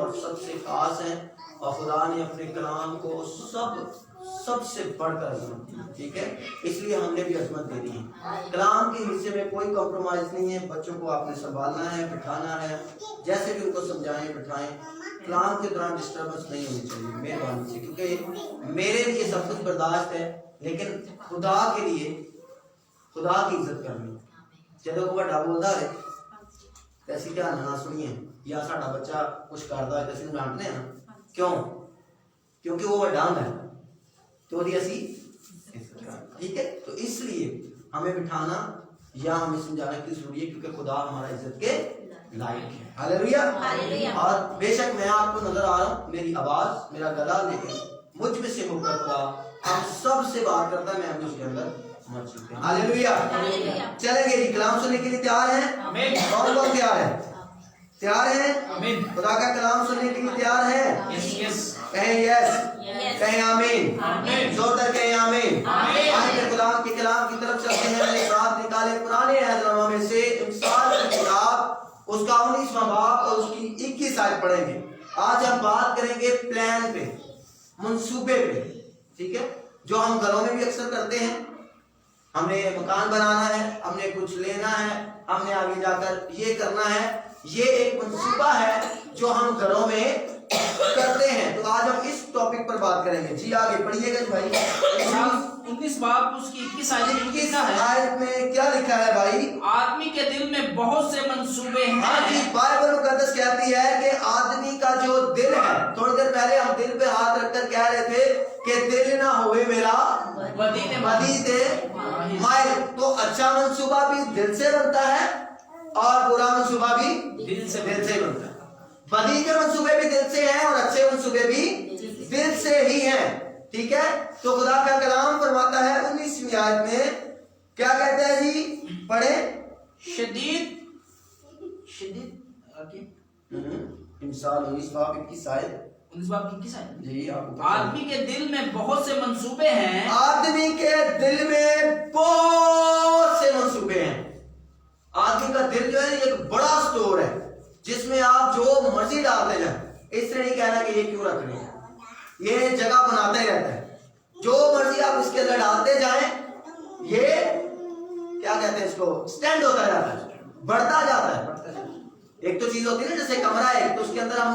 اور سب سے خاص ہیں، اور خدا نے اپنے کلام کو سب سے بڑھ کر عظمت دی، ٹھیک ہے، اس لیے ہم نے بھی عظمت دینی ہے۔ کلام کے حصے میں کوئی کمپرومائز نہیں ہے، بچوں کو آپ نے سنبھالنا ہے، بٹھانا ہے، جیسے کہ ان کو سمجھائیں بٹھائیں، کلام کے دوران ڈسٹربنس نہیں ہونی چاہیے مہربانی سے، کیونکہ میرے لیے سب کچھ برداشت ہے، لیکن خدا کے لیے خدا کی عزت کرنی۔ جب وہ بڑا بولتا ہے ایسی دھیان نہ سنیے، یا ساڈا بچہ کچھ کرتا ہے تو اسی ڈانٹنے ہیں، کیوں؟ کیونکہ وہ بڑا ہے تو اسی، ٹھیک ہے، تو اس لیے ہمیں بٹھانا یا ہمیں سمجھانا کی ضروری ہے، کیونکہ خدا ہمارا عزت کے لائق ہے۔ ہاللیلویہ۔ اور بے شک میں آپ کو نظر آ رہا ہوں، میری آواز میرا گلا، لیکن مجھ میں سے ہو کر خدا ہم سب سے بات کرتا ہے، میں ہم اس کے اندر مر چکے ہیں۔ ہاللیلویہ۔ چلیں گے جی، کلام سننے کے لیے تیار ہیں؟ کون کون تیار ہے؟ تیار ہیں؟ خدا کا کلام سننے کے لیے تیار ہیں؟ کہیں یس، کہیں آمین، زوردار کہیں آمین۔ آئیں خدا کے کلام کی طرف چلتے ہیں۔ میں نے ساتھ نکالے پرانے عہد نامہ میں سے امثال کی کتاب، اس کا 19واں باب اور اس کی 21 آیت پڑھیں گے۔ آج ہم بات کریں گے پلان پہ، منصوبے پہ، ٹھیک ہے، جو ہم گھروں میں بھی اکثر کرتے ہیں۔ ہم نے مکان بنانا ہے، ہم نے کچھ لینا ہے، ہم نے آگے جا کر یہ کرنا ہے، یہ ایک منصوبہ ہے جو ہم گھروں میں کرتے ہیں۔ تو آج ہم اس ٹاپک پر بات کریں گے۔ جی آگے پڑھیے گا بھائی۔ 19 باب اس کی 21 آیت میں کیا لکھا ہے بھائی؟ آدمی کے دل میں بہت سے منصوبے ہیں۔ ہاں جی، بائبل مقدس کہتی ہے کہ آدمی کا جو دل ہے، تھوڑی دیر پہلے ہم دل پہ ہاتھ رکھ کر کہہ رہے تھے کہ دل نہ ہوئے میرا بدی تے مائل۔ تو اچھا منصوبہ بھی دل سے بنتا ہے اور برا منصوبہ بھی دل سے بنتا ہے۔ بدی کے منصوبے بھی دل سے ہیں اور اچھے منصوبے بھی دل سے ہی ہیں، ٹھیک ہے۔ تو خدا کا کلام فرماتا ہے 19ویں آیت میں، کیا کہتا ہے جی؟ پڑھیں۔ شدید امثال 19 باب 21 آیت 19 باب 21 ہے جی۔ آدمی کے دل میں بہت سے منصوبے ہیں، آدمی کے دل میں بہت سے منصوبے ہیں۔ آدمی کا دل جو ہے ایک بڑا سٹور ہے جس میں آپ جو مرضی ڈالتے جائیں۔ اس سے نہیں کہنا کہ یہ کیوں رکھ رہے ہیں، یہ جگہ بناتا ہی رہتا ہے، جو مرضی آپ اس کے اندر ڈالتے جائیں، یہ کیا کہتے ہیں اس کو، سٹینڈ ہوتا جاتا ہے، بڑھتا جاتا ہے۔ ایک تو چیز ہوتی ہے نا جیسے کمرہ ہے تو اس کے اندر ہم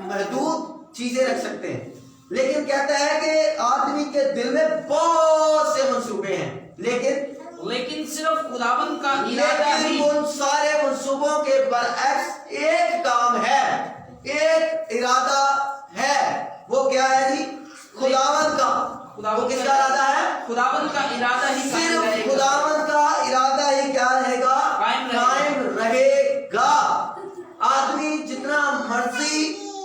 محدود چیزیں رکھ سکتے ہیں، لیکن کہتا ہے کہ آدمی کے دل میں بہت سے منصوبے ہیں، لیکن صرف خداوند کا ارادہ ہی، ان سارے منصوبوں کے برعکس ایک کام ہے، ایک ارادہ ہے۔ وہ کیا ہے جی؟ خداوند کا۔ وہ کس کا ارادہ ہے؟ خداوند کا ارادہ ہی صرف خداوند کا ارادہ ہی کیا رہے گا؟ قائم رہے گا۔ آدمی جتنا مرضی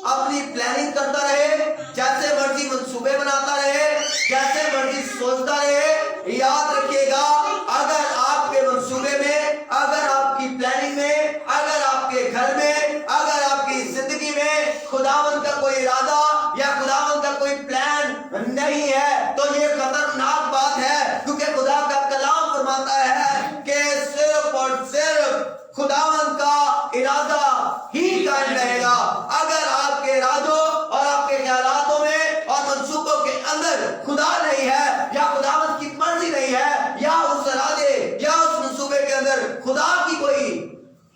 اپنی پلاننگ کرتا رہے، جیسے مرضی منصوبے بناتا رہے، جیسے مرضی سوچتا رہے، یاد رکھیے گا اگر آپ کے منصوبے میں، اگر آپ کی پلاننگ میں، اگر آپ کے گھر میں، اگر آپ کی زندگی میں خداوند کا کوئی ارادہ یا خداوند کا کوئی پلان نہیں ہے تو یہ خطرناک بات ہے، کیونکہ خدا کا کلام فرماتا ہے کہ صرف اور صرف خداوند کا ارادہ ہی قائم رہے گا۔ اگر آپ کے ارادوں اور آپ کے خیالاتوں میں اور منصوبوں کے اندر خدا نہیں ہے، یا خداوند کی مرضی نہیں ہے، یا اس ارادے یا اس منصوبے کے اندر خدا کی کوئی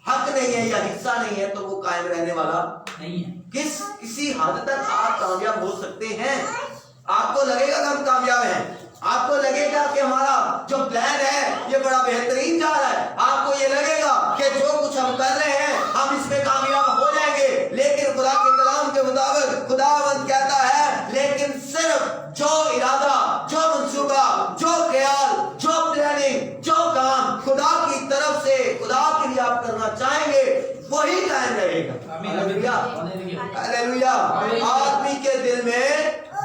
حق نہیں ہے یا حصہ نہیں ہے، تو وہ قائم رہنے والا نہیں ہے۔ کسی حد تک آپ کامیاب ہو سکتے ہیں۔ آپ کو لگے گا کہ ہم کامیاب ہیں، آپ کو لگے گا کہ ہمارا جو پلان ہے یہ بڑا بہترین جا رہا ہے، آپ کو یہ لگے گا کہ جو کچھ ہم کر رہے ہیں ہم اس میں کامیاب ہو جائیں گے، لیکن خدا کے کلام کے مطابق خداوند کہتا ہے لیکن صرف جو ارادہ، جو منصوبہ، جو خیال، جو پلاننگ، جو کام خدا کی طرف سے خدا کے لیے آپ کرنا چاہیں گے وہی قائم رہے گا۔ ہاللیلویہ۔ آدمی کے دل میں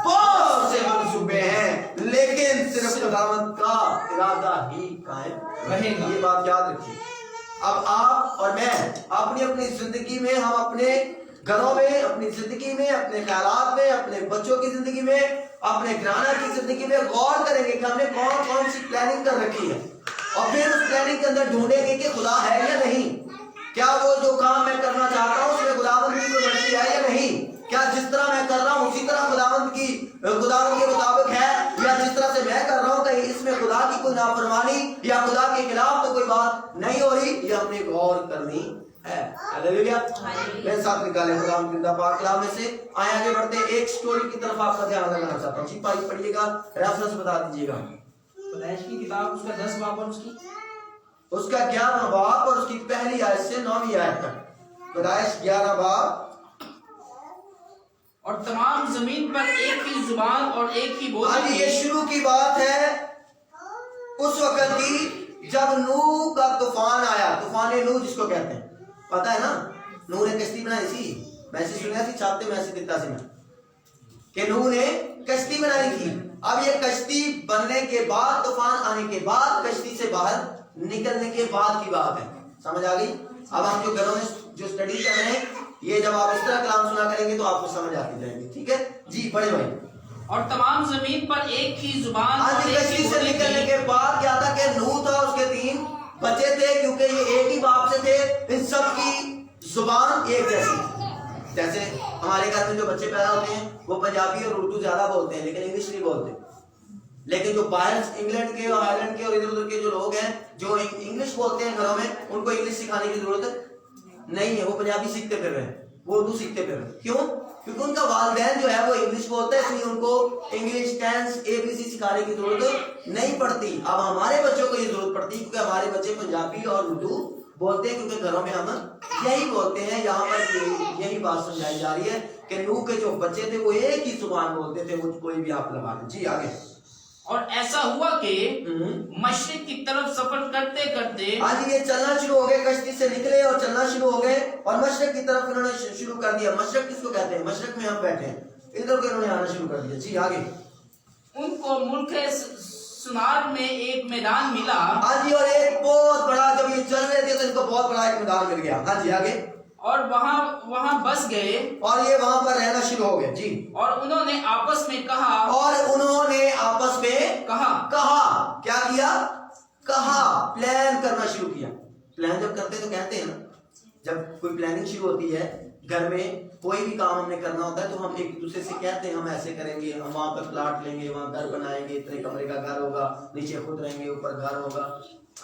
بہت سے منصوبے ہیں، لیکن صرف خداوند کا ارادہ ہی قائم رہے گا۔ یہ بات یاد رکھیے۔ اب آپ اور میں اپنی زندگی میں، ہم اپنے گھروں میں، اپنی زندگی میں، اپنے خیالات میں، اپنے بچوں کی زندگی میں، اپنے گھرانہ کی زندگی میں غور کریں گے کہ ہم نے کون کون سی پلاننگ کر رکھی ہے، اور پھر اس پلاننگ کے اندر ڈھونڈیں گے کہ خدا ہے یا نہیں، کیا وہ جو کام میں کرنا چاہتا ہوں اس میں خداوند کی کوئی مرضی ہے یا نہیں۔ खुदा के मुताबिक है या जिस तरह से मैं कर रहा हूँ, कहीं इसमें खुदा की कोई नाफरमानी या खुदा के खिलाफ तो कोई बात नहीं हो रही, ये हमने गौर करनी है। हालेलुया। मेरे साथ निकाले खुदा जिंदा पाक कलाम में से। आए आगे बढ़ते हैं, एक स्टोरी की तरफ आपका ध्यान लगाना चाहता हूँ। जी पढ़िएगा, रेफरेंस बता दीजिएगा। पैदाइश की किताब उसका 10 बाब और उसका 11वां बाब और उसकी पहली आयत से 9वीं आयत तक। पैदाइश 11 बाब। और तमाम जमीन पर एक ही जुबान और एक ही बोली आज ये शुरू की बात है उस वक्त की जब नूह का तूफान आया। तूफान नूह जिसको कहते हैं, पता है ना, नूह ने कश्ती बनाई थी। मैसेज सुना थी, छापते मैसेज देता सी मैं कि नूह ने कश्ती बनाई थी। अब ये कश्ती बनने के बाद, तूफान आने के बाद, कश्ती से बाहर निकलने के बाद की बात है। समझ आ गई? अब हम जो घरों में जो स्टडी कर रहे हैं, ये जब आप इस तरह कलाम सुना करेंगे तो आपको समझ आती जाएगी। ठीक है जी, पढ़े भाई। और तमाम जमीन पर एक ही जुबान आज और एक कश्ती ही से बोली निकलने थी। के बाद क्या था कि नूह था, उसके 3 बच्चे थे, क्योंकि ये एक ही बाप से थे। इन सब की जुबान एक जैसी। जैसे हमारे घर में जो बच्चे पैदा होते हैं वो पंजाबी और उर्दू ज्यादा बोलते हैं, लेकिन इंग्लिश नहीं बोलते। लेकिन जो बाहर इंग्लैंड के और आयरलैंड के और इधर उधर के जो लोग हैं जो इंग्लिश बोलते हैं घरों में, उनको इंग्लिश सिखाने की जरूरत नहीं है। वो पंजाबी सीखते फिर रहे हैं, वो उर्दू सीखते फिर रहे हैं। क्यों? क्योंकि उनका वालिदैन जो है वो इंग्लिश बोलता है, इसलिए उनको इंग्लिश टेंस ABC सिखाने की जरूरत नहीं पड़ती। अब हमारे बच्चों को ये जरूरत पड़ती है, क्योंकि हमारे बच्चे पंजाबी और उर्दू बोलते हैं, क्योंकि घरों में हम यही बोलते हैं। यहाँ पर यही बात समझाई जा रही है कि नूह के जो बच्चे थे वो एक ही जुबान बोलते थे, वो कोई भी आप लगा दें। जी आगे। और ऐसा हुआ कि मशरिक की तरफ सफर करते करते आज ये चलना शुरू हो गए, कश्ती से निकले और चलना शुरू हो गए और मशरक की तरफ इन्होंने शुरू कर दिया। मशरक किसको कहते हैं? मशरक में हम बैठे हैं, इधर को इन्होंने आना शुरू कर दिया। जी आगे। उनको मुल्क सुनार में एक मैदान मिला। हाँ जी, और एक बहुत बड़ा, जब ये चल रहे थे तो इनको बहुत बड़ा एक मैदान मिल गया। हाँ जी आगे। और वहां बस गए और ये वहां पर रहना शुरू हो गए। जी। और उन्होंने आपस में कहा। और उन्होंने आपस में कहा क्या किया? कहा, प्लान करना शुरू किया। प्लान जब करते तो कहते हैं ना, जब कोई प्लानिंग शुरू होती है घर में, कोई भी काम हमने करना होता है तो हम एक दूसरे से कहते हैं हम ऐसे करेंगे, हम वहां पर प्लाट लेंगे, वहां घर बनाएंगे, इतने कमरे का घर होगा, नीचे खुद रहेंगे, ऊपर घर होगा।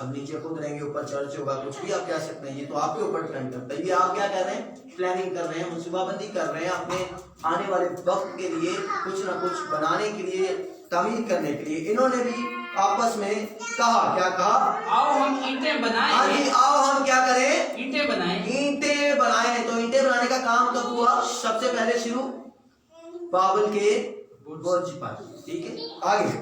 अब नीचे खुद रहेंगे, ऊपर चर्च होगा, कुछ भी आप कह सकते हैं। ये तो आपके ऊपर डिपेंड करता है। ये आप क्या कर रहे हैं? प्लानिंग कर रहे हैं, मुसीबाबंदी कर रहे हैं, अपने आने वाले वक्त के लिए कुछ ना कुछ बनाने के लिए, तामीर करने के लिए। इन्होंने भी आपस में कहा। क्या कहा? आओ हम ईंटें बनाएं। हाँ जी, आओ हम क्या करें? ईंटें बनाएं। ईंटें बनाएं। तो ईंटें बनाने का काम कब हुआ? सबसे पहले शुरू बाबल के बुर्ज पर। ठीक है, आगे।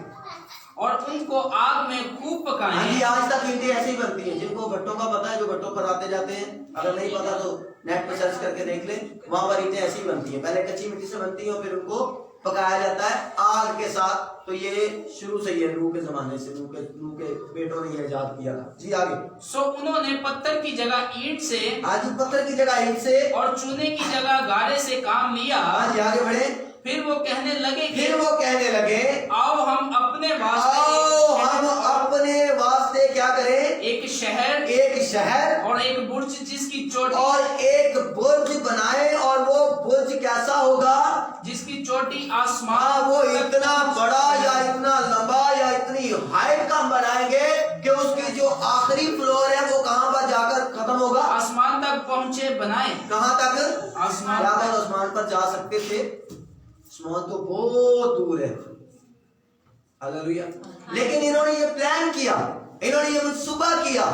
और उनको आग में खूब पकाएं। हाँ जी, आज तक ईंटें ऐसे ही बनती हैं। जिनको भट्टों का पता है, जो भट्टों पर आते जाते हैं, अगर नहीं पता तो नेट पर सर्च करके देख लें, वहां पर ईंटें ऐसी ही बनती हैं। पहले कच्ची मिट्टी से बनती हैं और फिर उनको पकाया जाता है आग के साथ। तो ये शुरू से ही है, नूह के जमाने से, नूह के बेटों ने ये इजाद किया था। जी आगे। सो उन्होंने पत्थर की जगह ईंट से, आज पत्थर की जगह ईंट से और चूने की जगह गारे से काम लिया। आज आगे बढ़े। फिर वो कहने लगे आओ हम अपने वास्ते क्या करें? एक शहर और एक बुर्ज जिसकी चोटी, और एक बुर्ज बनाए। और वो बुर्ज कैसा होगा? जिसकी चोटी आसमान, वो इतना बड़ा या इतना लंबा या इतनी हाइट का बनाएंगे कि उसकी जो आखिरी फ्लोर है वो कहां पर जाकर खत्म होगा? आसमान तक पहुंचे बनाए। कहां तक? आसमान। आसमान पर जा सकते थे, आसमान तो बहुत दूर है। हालेलुया। लेकिन इन्होंने ये प्लान किया, इन्होंने ये मंसूबा किया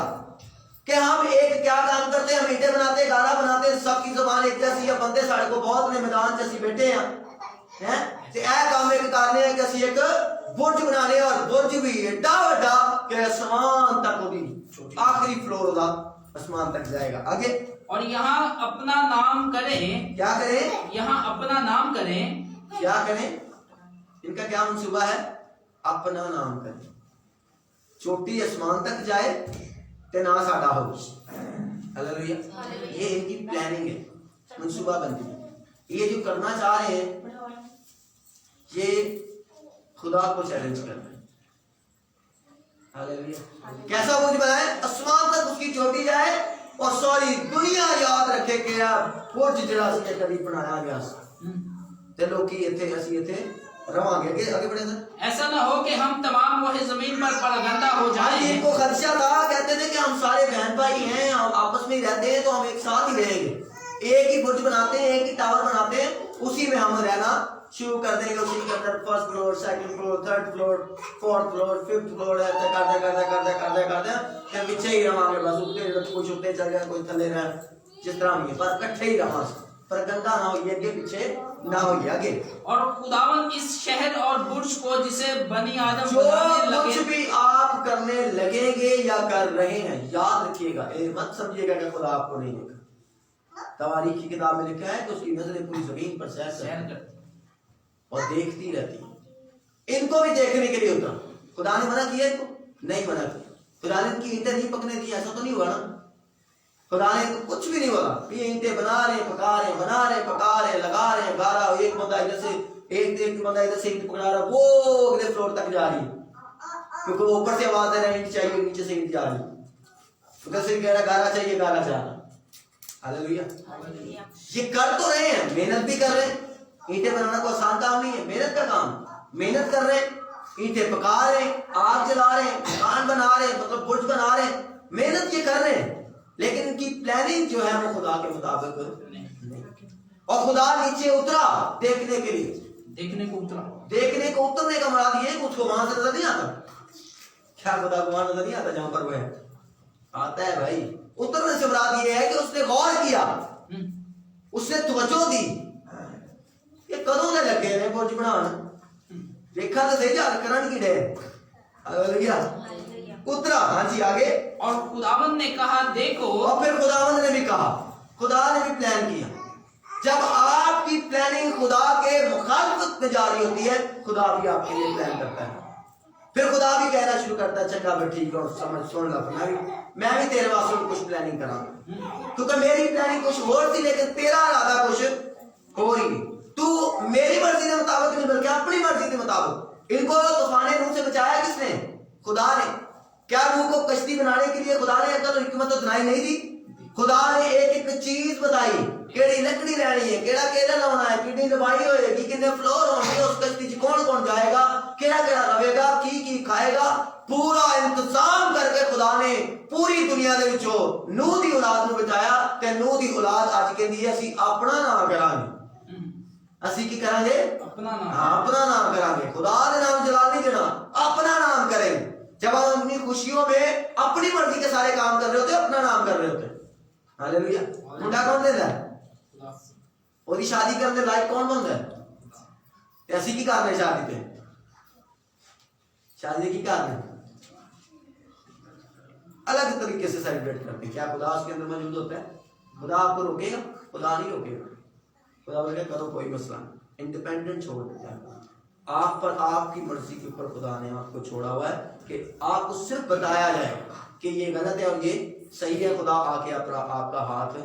कि हम एक क्या काम करते हैं? हम ईंटें बनाते, गारा बनाते, सबकी जुबान एक जैसी है, बंदे साढ़े को बहुत ने मैदान जैसी बैठे हैं ते ऐ काम में करने हैं कि ਅਸੀਂ एक बुर्ज बनाने, और बुर्ज भी एडा बड़ा कि आसमान तक होगी, आखिरी फ्लोर का आसमान तक जाएगा। आगे। और यहाँ अपना नाम करें। क्या करें? यहाँ अपना नाम करें। क्या करें? इनका क्या मंसूबा है? अपना नाम करें, चोटी आसमान तक जाए ते ना साडा हो। हालेलुया। ये इनकी प्लानिंग है, मंसूबा बंदी है। ये जो करना चाह रहे हैं ये खुदा को चैलेंज कर रहे हैं। हालेलुया। कैसा बुर्ज बनाए? आसमान तक उसकी चोटी जाए और सारी दुनिया याद रखे कि बुर्ज जरा से कभी बनाया गया ते लोकी इथे, असी इथे रवांगे आगे बढ़े सर। ऐसा न हो कि हम तमाम वही जमीन पर परगंदा हो हाँ जाएं। इनको खदशा था, कहते थे कि हम सारे बहन भाई हैं, हम आपस में ही रहते हैं तो हम एक साथ ही रहेंगे, एक ही बुर्ज बनाते हैं, एक ही टावर बनाते हैं, उसी में हम रहना शुरू कर देंगे। उसी के अंदर first floor, second floor, third floor, fourth floor, fifth floor, ऐसे करते फिर पीछे ही रवांगे बस, उठते कुछ उठते चल गए, कोई थले रहे, जिस तरह भी है, पर इकट्ठे ही रहा, पर गंदा ना होइए आगे पीछे ना होइए आगे। और खुदावन इस शहर और बुर्ज को जिसे बनी आदम जो बनाने कुछ लगे, भी आप करने लगेंगे या कर रहे हैं, याद रखिएगा, ये मत समझिएगा कि खुदा आपको नहीं देखा। तवारीख की किताब में लिखा है कि उसकी नजरें पूरी जमीन पर सैर करती और देखती रहती है। इनको भी देखने के लिए उतरा, खुदा ने मना किया इनको? नहीं मना किया। खुदा ने इनकी ईंटें नहीं पकने दी, ऐसा तो नहीं हुआ ना? खुदा ने कुछ भी नहीं बोला, ये ईंटें बना रहे पका रहे, बना रहे पका रहे, लगा रहे, गारा, एक बंदा इधर से एक बंदा इधर से ईंट पकड़ा रहा, वो अगले फ्लोर तक जा रही है, क्योंकि वो ऊपर से आवाज दे रहा है ईंट चाहिए, नीचे से ईंट जा रही है, उधर से कह रहा गारा चाहिए, गारा जा रहा। हालेलुया। ये कर तो रहे हैं, मेहनत भी कर रहे हैं, ईंटें बनाना कोई आसान काम नहीं है, मेहनत का काम, मेहनत कर रहे हैं, ईंटें पका रहे हैं, आग जला रहे हैं, मकान बना रहे हैं, मतलब बुर्ज बना रहे हैं, मेहनत ये कर रहे हैं, लेकिन इनकी प्लानिंग जो है वो खुदा के मुताबिक नहीं। और खुदा नीचे उतरा देखने के लिए, देखने को उतरा, देखने को उतरने का मराद ये है उसको वहां से नजर नहीं आता। क्या खुदा को वहां नजर नहीं आता जहां पर वो है? आता है भाई। उतरने से मराद ये है कि उसने गौर किया, उसने तवज्जो दी, ये कदों ने लगे ने बुर्ज बनाने, देखा तो सही जाल करन की डे। हालेलुया। उतरा, हाँ जी आगे। और खुदावंद ने कहा देखो, और फिर खुदावंद ने भी कहा, खुदा ने भी प्लान किया। जब आपकी प्लानिंग खुदा के मुखालिफत में जारी होती है, खुदा भी आपके लिए प्लान करता है। फिर खुदा भी कहना शुरू करता है, चंगा फिर ठीक है, और समझ सुन ला, मैं भी तेरे वास्ते कुछ प्लानिंग कराऊंगा, क्योंकि मेरी प्लानिंग कुछ और थी, लेकिन तेरा इरादा कुछ हो रही। तू मेरी मर्जी के मुताबिक नहीं बल्कि अपनी मर्जी के मुताबिक। इनको तूफान नूह से बचाया किसने? खुदा ने। क्या नूह को कश्ती बनाने के लिए खुदा ने अकल और हिकमत तो दिलाई नहीं दी? खुदा ने एक एक चीज बताई, केड़ी लकड़ी लेनी है, केड़ा केला लाना है, कितनी दवाई होएगी, कितने फ्लोर होंगे, उस कश्ती च कौन कौन जाएगा, केड़ा केड़ा रहेगा, की खाएगा, पूरा इंतजाम करके खुदा ने पूरी दुनिया दे विचों नूह दी औलाद नूं बचाया। ते नूह दी औलाद अज कहंदी है असीं अपना नाम करांगे, असीं की करांगे? अपना नाम। हाँ, अपना नाम करांगे। खुदा दे नाम जलाल नहीं देना, अपना नाम करेंगे। जब हम अपनी खुशियों में अपनी मर्जी के सारे काम कर रहे होते, अपना नाम कर रहे होते। हालेलुया। मुंडा कौन देता है? ओदी शादी करने लायक कौन बनता है? ऐसी की कारण है शादी पे, शादी की कारण है अलग तरीके से सेलिब्रेट करते हैं। क्या खुदा उसके अंदर मौजूद होता है? खुदा आपको रोकेगा? खुदा नहीं रोकेगा। खुदा बोलेगा करो, कोई मसला नहीं, इंडिपेंडेंट छोड़ देता है। आप पर आपकी मर्जी के ऊपर खुदा ने आपको छोड़ा हुआ है कि आपको सिर्फ बताया जाए कि ये गलत है और ये सही है। खुदा आके आपका हाथ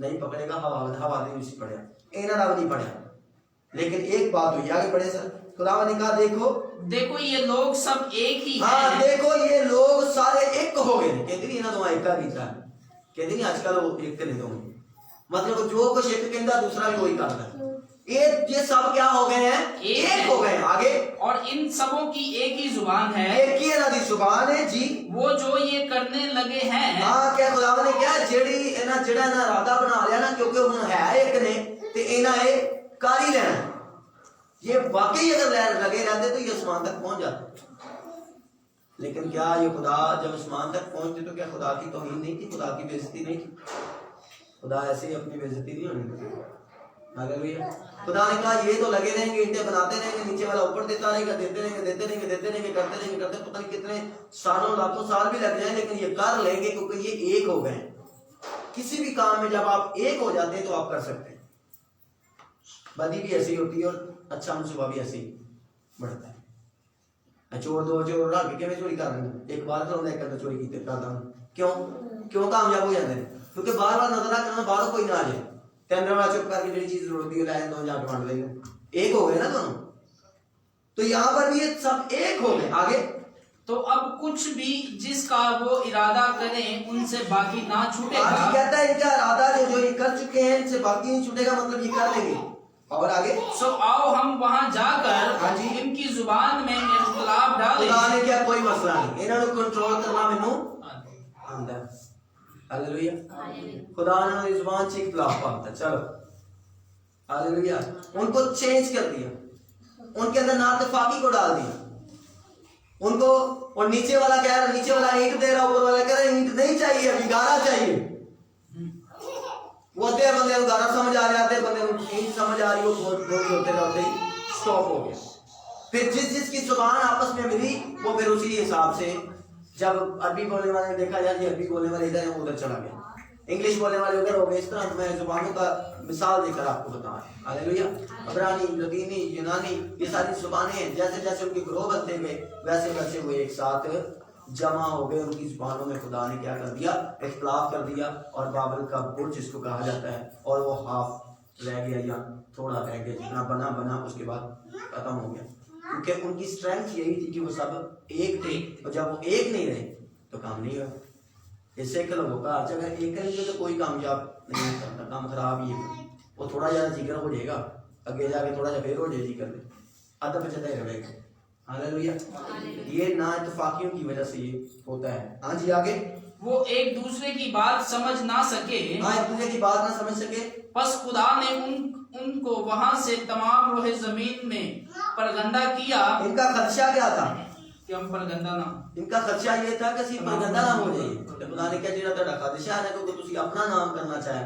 नहीं पकड़ेगा, हवाले नहीं पड़ेगा, इन्हें नहीं पड़ेगा। लेकिन एक बात हुई, आगे बढ़े सर। खुदा ने कहा देखो ये लोग सब एक ही हैं। हाँ, देखो ये लोग सारे एक हो गए। कहते नहीं ना तुम एक का बीता है, कहते नहीं आजकल वो एक नहीं तो मतलब जो कुछ एक कहता दूसरा भी वही करता है। ये सब क्या हो गए हैं? एक हो गए। आगे, और इन सबों की एक ही जुबान है, एक ही ना दी जुबान है जी। वो जो ये करने लगे हैं। हाँ, क्या खुदा ने क्या जेड़ी ना जेड़ा ना इरादा बना लिया ना, क्योंकि हुन है एक ने ते इना ये कर ही लेना। ये वाकई अगर लगे रहते तो ये आसमान तक पहुंच जाते। लेकिन क्या ये खुदा जब आसमान तक पहुंचते तो क्या खुदा की तौहीन नहीं थी, खुदा की बेइज्जती नहीं थी? खुदा ऐसे ही अपनी बेइज्जती नहीं होने देती। हालेलुया। खुदा ने कहा ये तो लगे रहेंगे, ईंटें बनाते रहेंगे, नीचे वाला ऊपर देता रहेगा, देते रहेंगे, करते पता नहीं कितने सालों लाखों साल भी लग जाए, लेकिन ये कर लेंगे क्योंकि ये एक हो गए। किसी भी काम में जब आप एक हो जाते हैं तो आप कर सकते हैं। बदी भी ऐसी होती है और अच्छा मनसूबा भी ऐसे ही बढ़ता है। चोर दो चोर रल के चोरी कर रहे, एक बार तो एक चोरी की करता हूं, क्यों कामयाब हो जाते हैं? क्योंकि बार बार नजर करना, बाहर कोई ना आ जाए, अंदर वाला चुप करके जो चीज जरूरत है लाए दो जाके बांट लेंगे। एक हो गए ना दोनों। तो यहाँ पर भी ये सब एक हो गए। आगे, तो अब कुछ भी जिसका वो इरादा करें उनसे बाकी ना छूटेगा। कहता है इनका इरादा जो ये कर चुके हैं इनसे बाकी नहीं छूटेगा, मतलब ये कर लेंगे। और आगे सो आओ हम वहां जाकर हाँ जी। इनकी जुबान में इख्तिलाफ डालें। खुदा ने क्या कोई मसला नहीं, इन्होंने कंट्रोल करना मैनू आंदा है। हालेलुया। खुदा ने जुबान से इख्तिलाफ पाता, चलो हालेलुया। उनको चेंज कर दिया, उनके अंदर नातफाकी को डाल दिया उनको। और नीचे वाला कह रहा, नीचे वाला ईंट दे रहा, ऊपर वाला कह रहा ईंट नहीं चाहिए, अभी गारा चाहिए। वो अद्धे बंदे को गारा समझ आ रहे, आधे बंदे को ईंट समझ आ रही, वो होते रहते ही स्टॉप हो गया। फिर जिसकी जुबान आपस में मिली वो फिर उसी हिसाब से, जब अरबी बोलने वाले ने देखा यार ये अरबी बोलने वाले इधर है, उधर चला गया, इंग्लिश बोलने वाले उधर हो गए। इस तरह मैं जुबानों का मिसाल देकर आपको बता रहा हूं। हालेलुया। अब्रानी, लतीनी, यूनानी, ये सारी जुबानें हैं, जैसे जैसे उनके ग्रोह बनते गए वैसे वैसे वो एक साथ जमा हो गए। उनकी जुबानों में खुदा ने क्या कर दिया, इख्तिलाफ कर दिया। और बाबल का बुर्ज जिसको कहा जाता है, और वो हाफ रह गया या थोड़ा रह गया, जितना बना बना उसके बाद खत्म हो गया। क्योंकि उनकी स्ट्रेंथ यही थी कि वो सब एक थे, और जब वो एक नहीं रहे तो काम नहीं हुआ। इससे एक लोगों का अगर एक करेंगे तो कोई कामयाब नहीं हो सकता, काम खराब ही है। वो थोड़ा ज्यादा जिक्र हो जाएगा, आगे जाके थोड़ा सा फिर हो जाए जिक्र, आधा बचता ही रहेगा। हालेलुया। ये ना इत्तेफाकियों की वजह से ये होता है। हाँ जी आगे। वो एक दूसरे की बात समझ ना सके, हाँ एक दूसरे की बात ना समझ सके, बस खुदा ने उनको वहां से तमाम रोहे जमीन में परगंदा किया। इनका खदशा क्या था कि हम परगंदा ना, इनका खदशा ये था कि सिर्फ परगंदा ना हो जाए। तो खुदा ने क्या जेड़ा तेरा खदशा है क्योंकि तुसी अपना नाम करना चाहे,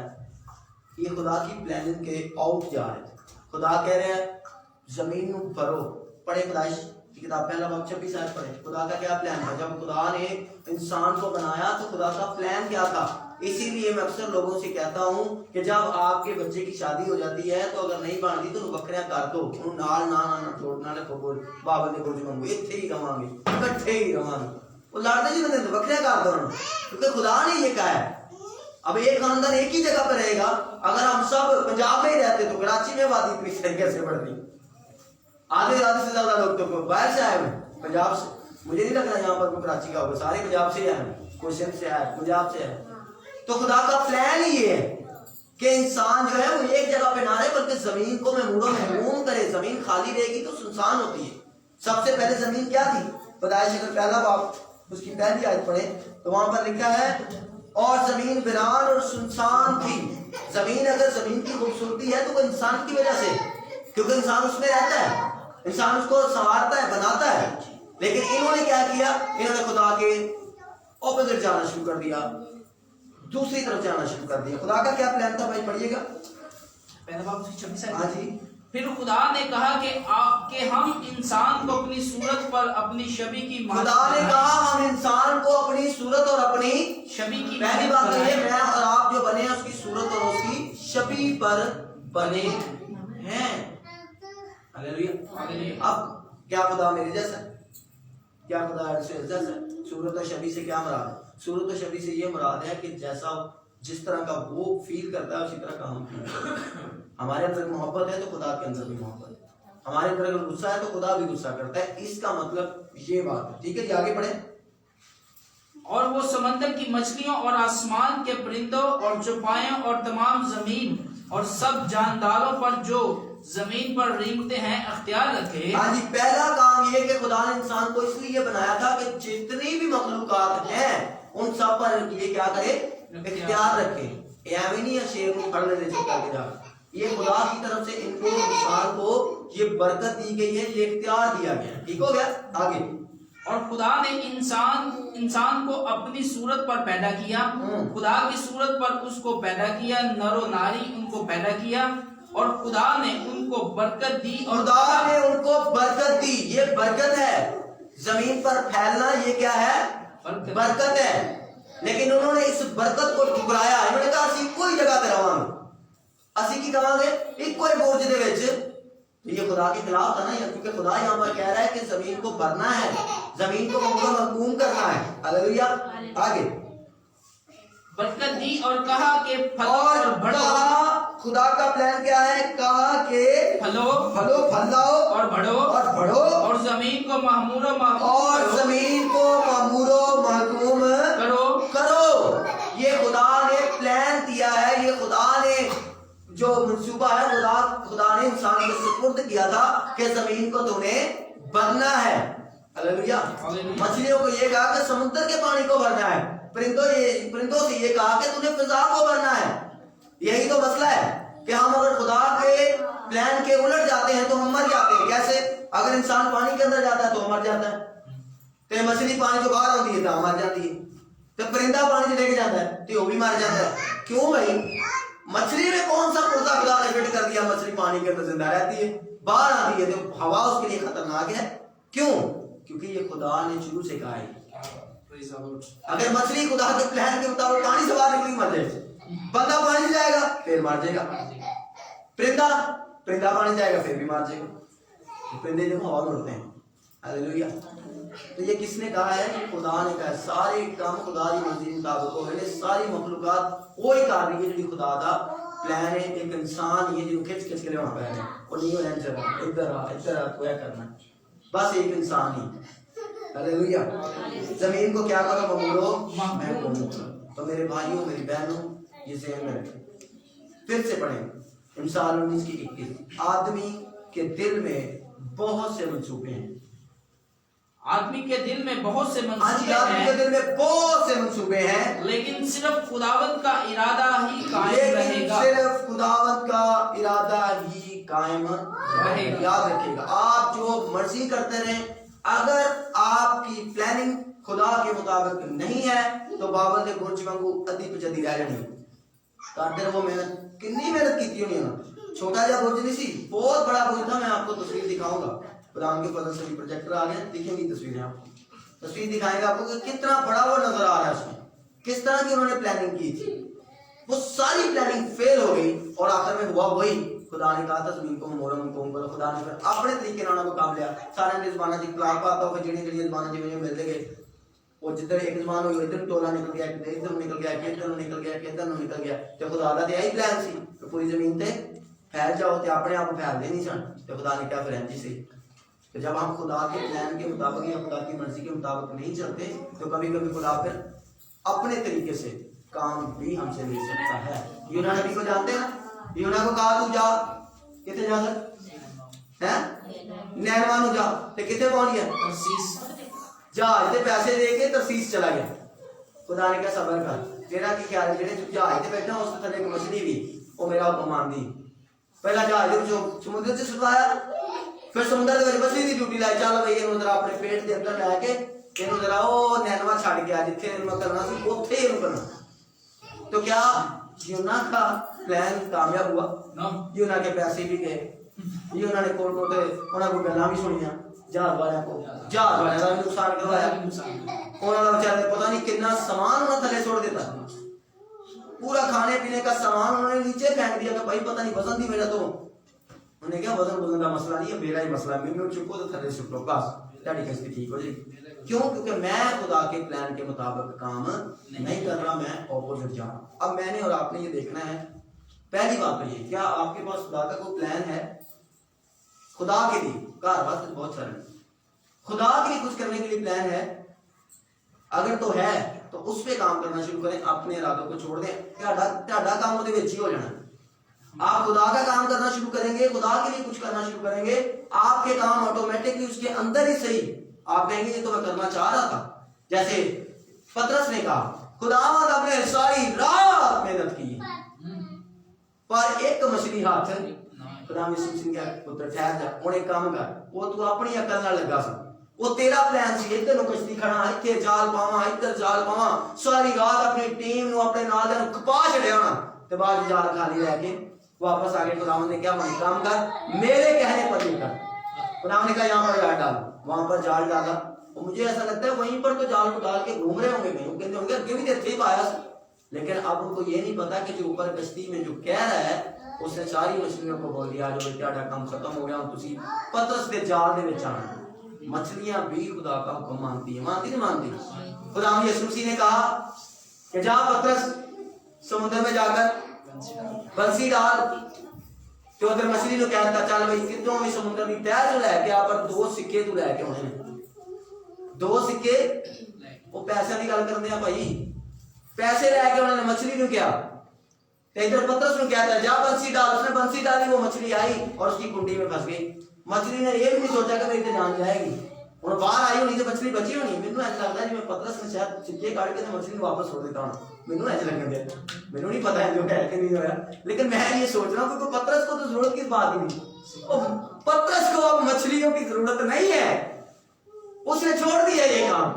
ये खुदा की प्लानिंग के आउट जा रहे थे। खुदा कह रहे हैं जमीन को भरो। पढ़े पैदाइश की किताब पहला बाब 26 आयत पढ़े। खुदा का क्या प्लान था जब खुदा ने इंसान को बनाया, तो खुदा का प्लान क्या था। इसीलिए मैं अक्सर लोगों से कहता हूं कि जब आपके बच्चे की शादी हो जाती है तो अगर नहीं बनती तो बकरियां कर दो, नाल ना ना छोड़ना ना खबर बाबल ने कुछ मंगो, इत्थे ही रवांगे, इकट्ठे ही रवांगे। वो लड़ते जी बंदे तो बकरियां कर दो, क्योंकि खुदा ने ये कहा है। अब एक खानदान एक ही जगह पर रहेगा। अगर हम सब पंजाब में ही रहते तो कराची में आबादी इतनी सही कैसे बढ़ती। आधे से ज्यादा लोग तो बाहर से आए हुए, पंजाब से। मुझे नहीं लग रहा यहाँ पर कोई कराची का होगा, सारे पंजाब से आए, कोई सिंध से आए, पंजाब से आए। तो खुदा का प्लान ही ये है कि इंसान जो है वो एक जगह पे ना रहे, बल्कि जमीन को महमूदो महमूम करे। जमीन खाली रहेगी तो सुनसान होती है। सबसे पहले जमीन क्या थी, पैदाइश अगर पहला बाप उसकी पहली आयत पढ़े तो वहां पर लिखा है और जमीन वीरान और सुनसान थी। जमीन अगर जमीन की खूबसूरती है तो वो इंसान की वजह से, क्योंकि इंसान उसमें रहता है, इंसान उसको संवारता है, बनाता है। लेकिन इन्होंने क्या किया, इन्होंने खुदा के ऑपोजिट जाना शुरू कर दिया, दूसरी तरफ जाना शुरू कर दिया। खुदा का क्या प्लान था भाई, पढ़िएगा पहला बाब 26 आयत। हाँ जी। फिर खुदा ने कहा कि हम इंसान को अपनी सूरत पर अपनी छवि की खुदा ने कहा हम इंसान को अपनी सूरत और अपनी छवि की, पहली बात तो ये मैं और आप जो बने हैं उसकी सूरत और उसकी छवि पर बने हैं। हालेलुया। अब क्या खुदा मेरे जैसा, क्या खुदा से जैसा? सूरत और छवि से क्या मुराद है? सूरत और छवि से ये मुराद है कि जैसा जिस तरह का वो फील करता है उसी तरह का हम फील करते हैं। हमारे अंदर मोहब्बत है तो खुदा के अंदर भी मोहब्बत है। हमारे अंदर अगर गुस्सा है तो खुदा भी गुस्सा करता है। इसका मतलब ये बात है। ठीक है जी, आगे बढ़े। और वो समंदर की मछलियों और आसमान के परिंदों और चौपायों और तमाम जमीन और सब जानदारों पर जो जमीन पर रेंगते हैं अख्तियार रखे। हाँ जी, पहला काम ये कि खुदा ने इंसान को इसलिए बनाया था कि जितनी भी मखलूकात हैं उन सब पर ये क्या करे, इख्तियार रखे। यामिनी या शेर को पढ़ लेने से करके जा, ये खुदा की तरफ से इनको इंसान को ये बरकत दी गई है, ये इख्तियार दिया गया। ठीक हो गया, आगे। और खुदा ने इंसान को अपनी सूरत पर पैदा किया, खुदा की सूरत पर उसको पैदा किया, नर और नारी उनको पैदा किया। और खुदा ने उनको बरकत दी, और खुदा ने उनको बरकत दी। ये बरकत है, जमीन पर फैलना ये क्या है, बरकत है। लेकिन उन्होंने इस बरकत को ठुकराया। इन्होंने कहा असी कोई जगह पे रवांगे, असी की कहांगे एक कोई बोझ दे विच। तो ये खुदा के खिलाफ था ना, क्योंकि खुदा यहाँ पर कह रहा है कि जमीन को भरना है, जमीन को महकूम करना है। हालेलुया, आगे। बरकत दी और कहा कि फलो और बढ़ो। खुदा का प्लान क्या है, कहा कि फलो फैलाओ और बढ़ो और जमीन को महमूरो महकूम करो। ये खुदा ने प्लान दिया है, ये खुदा ने जो मंसूबा है खुदा ने इंसान को सुपुर्द किया था कि जमीन को तुम्हें भरना है। हालेलुया। मछलियों को ये कहा कि समुद्र के पानी को भरना है, परिंदों से ये कहा कि तुम्हें फिजा को भरना है। यही तो मसला है कि हम अगर खुदा के प्लान के उलट जाते हैं तो हम मर जाते हैं। कैसे? अगर इंसान पानी के अंदर जाता है तो मर जाता है, तो मछली पानी जो बाहर होती है तो मर जाती है, तो परिंदा पानी जो लेके जाता है तो वो भी मर जाता है। क्यों भाई? मछली में कौन सा पुर्जा खुदा ने फिट कर दिया? मछली पानी के अंदर जिंदा रहती है, बाहर आती है तो हवा उसके लिए खतरनाक है। क्यों? क्योंकि ये खुदा ने शुरू से कहा है। अगर मछली खुदा के प्लान के मुताबिक पानी से बाहर निकली मर जाए, बंदा पानी से जाएगा फिर मर जाएगा, परिंदा पानी जाएगा फिर भी मर जाएगा। परिंदे जब हवा में उड़ते हैं। हालेलुया। तो ये किसने कहा है? कि खुदा ने कहा। सारे काम खुदा की मर्जी के मुताबिक हो गए, सारी मखलूकात वही कर रही है जी खुदा का प्लान है। एक इंसान ये जो खिंच के वहां पे है और नहीं होना चाहिए, इधर आ तो क्या करना है, बस एक इंसान ही। हालेलुया। जमीन को क्या करो? ममूलो मैं कहूंगा। तो मेरे भाइयों मेरी बहनों ये ज़हन में रखें। फिर से पढ़ें इंसान 19:21। आदमी के दिल में बहुत से मंसूबे हैं। आदमी के दिल में बहुत से मंसूबे हैं, लेकिन सिर्फ खुदावंत का इरादा ही कायम रहेगा। सिर्फ खुदावंत का इरादा ही कायम रहेगा। याद रखिएगा, आप जो मर्जी करते रहें, अगर आपकी प्लानिंग खुदा के मुताबिक नहीं है तो बाबा ने बुर्ज वांगू अद्धी पचदी रह जानी। करते रहो मेहनत, कितनी मेहनत की होनी है। छोटा जा बुर्ज नहीं सी, बहुत बड़ा बुर्ज था। मैं आपको तस्वीर दिखाऊंगा, खुदाम के फजल से भी प्रोजेक्टर आ गया, दिखेंगी तस्वीरें आपको। तस्वीर दिखाएंगे आपको कि कितना बड़ा वो नजर आ रहा है उसमें, किस तरह की उन्होंने प्लानिंग की थी। वो सारी प्लानिंग फेल हो गई और आखिर में हुआ वही। खुदा ने कहा था जमीन को मोरम को करो, खुदा ने फिर अपने तरीके नाल को काम लिया। सारे ने जबाना दी कलाम पाता हो, जेडी जेडी जबाना जिवें मिलते गए, वो जिधर एक जबान हुई इधर टोला निकल गया, इधर निकल गया, इधर निकल गया, इधर निकल गया। तो खुदा दा यही प्लान सी कि पूरी जमीन ते फैल जाओ, ते अपने आप फैलदे नहीं सन। तो खुदा ने क्या फिर जी से। तो जब हम खुदा के प्लान के मुताबिक या खुदा की मर्जी के मुताबिक नहीं चलते तो कभी कभी खुदा फिर अपने तरीके से काम भी हमसे ले सकता है। यूना नबी को जानते हैं ना? यूना को कहा तू जा, कितने जा सर है नैनवा नु जा, ते कितने पहुंच गया? तरसीस। जहाज ते पैसे दे के तरसीस चला गया। खुदा ने कहा सबर कर, तेरा की ख्याल जेड़े तू जहाज ते बैठा उस थले एक मछली भी वो मेरा हुक्म मानदी। पहला जहाज दे जो समुद्र से सुटाया, फिर समुद्र के मछली की ड्यूटी लाई, चल भाई इन्हू जरा अपने पेट के अंदर लैके इन्हू जरा वो नैनवा छड़ के आ जिथे इन्हू करना सी उत्थे ही इन्हू करना। तो क्या यूना का प्लान कामयाब हुआ? यूना के पैसे भी गए, यूना ने कोट कोट उन्होंने को गल्लां भी सुनिया, जहाज वाले को जहाज वाले का नुकसान करवाया। उन्होंने बेचारे पता नहीं कितना सामान उन्होंने थले छोड़ देता, पूरा खाने पीने का सामान उन्होंने नीचे फेंक दिया। तो भाई पता नहीं वजन थी मेरा, तो उन्हें क्या वजन का मसला नहीं है, मेरा ही मसला है। मैं चुको तो थले सुट लो, बस तेरी किस्ती ठीक हो जाएगी। क्यों? क्योंकि मैं खुदा के प्लान के मुताबिक काम नहीं कर रहा, मैं ऑपोजिट जा रहा। अब मैंने और आपने ये देखना है, पहली बात तो ये, क्या आपके पास खुदा का कोई प्लान है? खुदा के लिए कार बात बहुत सरल, खुदा के लिए कुछ करने के लिए प्लान है? अगर तो है तो उस पे काम करना शुरू करें, अपने इरादों को छोड़ दें। ਤੁਹਾਡਾ काम ਉਹਦੇ ਵਿੱਚ ही हो जाना। आप खुदा का काम करना शुरू करेंगे, खुदा के लिए कुछ करना शुरू करेंगे, आपके काम ऑटोमेटिकली उसके अंदर ही सही। आप कहेंगे ये तो मैं करना चाह रहा था। जैसे पतरस ने कहा खुदावंद अपने सारी रात मेहनत की पर एक मछली हाथ खुदा यीशु का पुत्र ठहर जा, उन्हें काम कर, वो तू अपनी अकल नाल लगा सा, वो तेरा प्लान सी इधर नु कश्ती खड़ा, इथे जाल पावा, इधर जाल पावा, सारी रात अपनी टीम नु अपने नाल दे नु खपा छड़िया होना, ते बाद जाल खाली रह के वापस आके खुदावंद ने क्या मन काम कर, मेरे कहने पर ही कर। खुदावंद ने कहा यहाँ पर जाल डाल, वहां पर जाल डाला। और मुझे ऐसा लगता है वहीं पर तो जाल को डाल के घूम रहे होंगे, कहीं कहते होंगे अगे भी देखते ही पाया, लेकिन अब उनको ये नहीं पता कि जो ऊपर कश्ती में जो कह रहा है उसने सारी मछलियों को बोल दिया जो तेरा काम खत्म हो गया, तुसी पतरस के जाल दे विच आना। मछलियां भी खुदा का हुक्म मानती है, मानती नहीं मानती? खुदा यीशु मसीह ने कहा कि जा पतरस समुद्र में जाकर बंसी डाल, तो उधर मछली ने कहता चल भाई कितों भी समुद्र की तह जो लैके आ, पर 2 सिक्के तू लैके आने, 2 सिक्के। वो पैसे की गल करते हैं भाई, पैसे लैके उन्होंने मछली ने क्या तो इधर पतरस ने कहता है जा बंसी डाल, उसने बंसी डाली, वो मछली आई और उसकी कुंडी में फंस गई। मछली ने ये भी नहीं सोचा कि मेरी तो जान जाएगी, और बाहर आई होनी तो मछली बची होनी। मैनू ऐसा लगता है मैं पतरस ने शायद चिट्टे काट के मछली वापस छोड़ देता हूँ, मैनू ऐसा लगने दे, मैनू नहीं पता है जो है कि नहीं होया, लेकिन मैं ये सोच रहा हूँ क्योंकि पतरस को तो जरूरत की बात ही नहीं, पतरस को अब मछलियों की जरूरत नहीं है, उसने छोड़ दिया ये काम।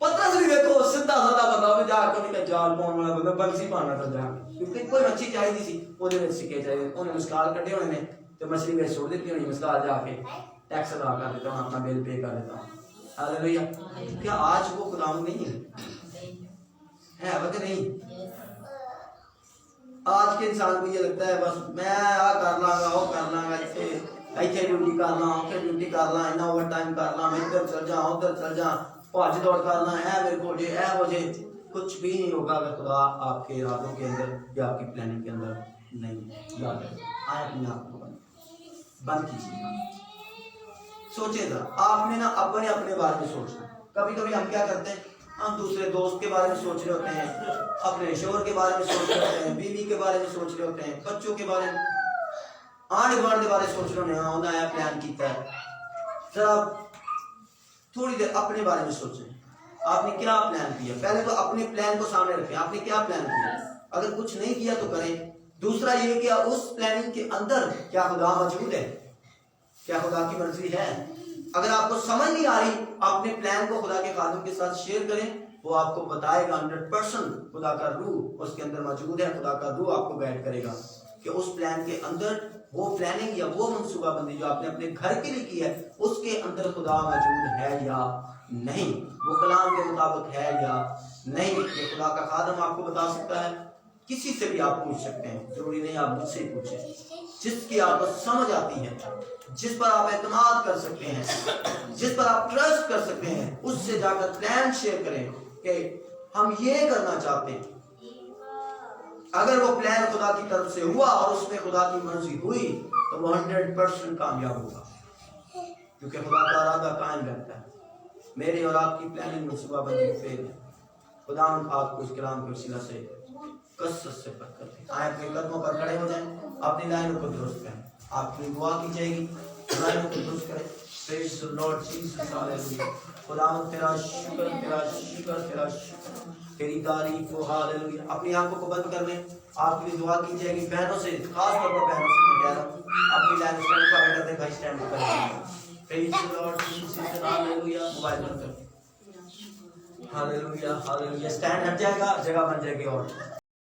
पतरस भी देखो सीधा साधा बंदा, मैं जाकर नहीं जाल पाने वाला बंदा, बंसी पाना था जाके, क्योंकि कोई मच्छी चाहिए थी ओदे विच सिक्के चाहिए, उन्हें मुस्काल कटे होने ने तो मछली में छोड़ देती होनी, मुस्काल जाके टैक्स अदा कर देता हूँ, अपना बिल पे कर देता हूँ। हालेलुया। क्या आज वो गुलाम नहीं है बता नहीं? आज के इंसान को ये लगता है बस मैं आ कर लांगा, वो कर लांगा, इतने ड्यूटी कर ला, उसे ड्यूटी कर ला, इतना ओवर टाइम कर ला, मैं इधर चल जा उधर चल जा, भज दौड़ करना है मेरे को, ये है मुझे, कुछ भी नहीं होगा अगर खुदा आपके इरादों के अंदर या आपकी प्लानिंग के अंदर नहीं। याद आए अपने आप को बंद कीजिए, सोचे जरा, आपने ना अपने अपने बारे में सोचना। कभी कभी हम क्या करते हैं, हम दूसरे दोस्त के बारे में सोच रहे होते हैं, अपने शोहर के बारे में सोच रहे होते हैं, बीवी के बारे में सोच रहे होते हैं, बच्चों के बारे में, आंढ गुआंढ के बारे में सोच रहे होते हैं, उन्होंने प्लान किया है। जरा थोड़ी देर अपने बारे में सोचें, आपने क्या प्लान किया। पहले तो अपने प्लान को सामने रखें, आपने क्या प्लान किया, अगर कुछ नहीं किया तो करें। दूसरा ये कि उस प्लानिंग के अंदर क्या खुदा मौजूद है, क्या खुदा की मर्जी है। अगर आपको समझ नहीं आ रही, अपने प्लान को खुदा के खादिम के साथ शेयर करें, वो आपको बताएगा 100% खुदा का रूह उसके अंदर मौजूद है। खुदा का रूह आपको गाइड करेगा कि उस प्लान के अंदर वो प्लानिंग या वो मनसूबाबंदी जो आपने अपने घर के लिए की है, उसके अंदर खुदा मौजूद है या नहीं, वो कलाम के मुताबिक है या नहीं। ये खुदा का खादिम आपको बता सकता है। किसी से भी आप पूछ सकते हैं, जरूरी नहीं आप मुझसे पूछें, जिसकी आपको समझ आती है, जिस पर आप एतमाद कर सकते हैं, जिस पर आप ट्रस्ट कर सकते हैं, उससे जाकर प्लान शेयर करें कि हम ये करना चाहते हैं। अगर वो प्लान खुदा की तरफ से हुआ और उसमें खुदा की मर्जी हुई तो वो 100% कामयाब होगा, क्योंकि खुदा का इरादा कायम रहता है। मेरी और आपकी प्लानिंग मनसूबाबंदी फेल है। खुदा आपको इस कलाम के वसीला से कसरत से बरकत दे। आए अपने कदमों पर खड़े हो जाएं, अपनी लाइनों को दुरुस्त करें, आपकी दुआ की जाएगी, लाइनों को दुरुस्त करें। Praise the Lord Jesus, hallelujah. खुदा तेरा शुक्र, तेरा शुक्र, तेरा शुक्र, तेरी तारीफ हो, हालेलुया। अपनी आंखों को बंद कर लें, आपकी दुआ की जाएगी। बहनों से, खास तौर पर बहनों से मैं कह रहा हूँ, अपनी लाइन स्टैंड पर करते भाई स्टैंड पर। Praise the Lord Jesus, hallelujah. Mobile बंद कर, हालेलुया, हालेलुया। स्टैंड हट जाएगा, जगह बन जाएगी और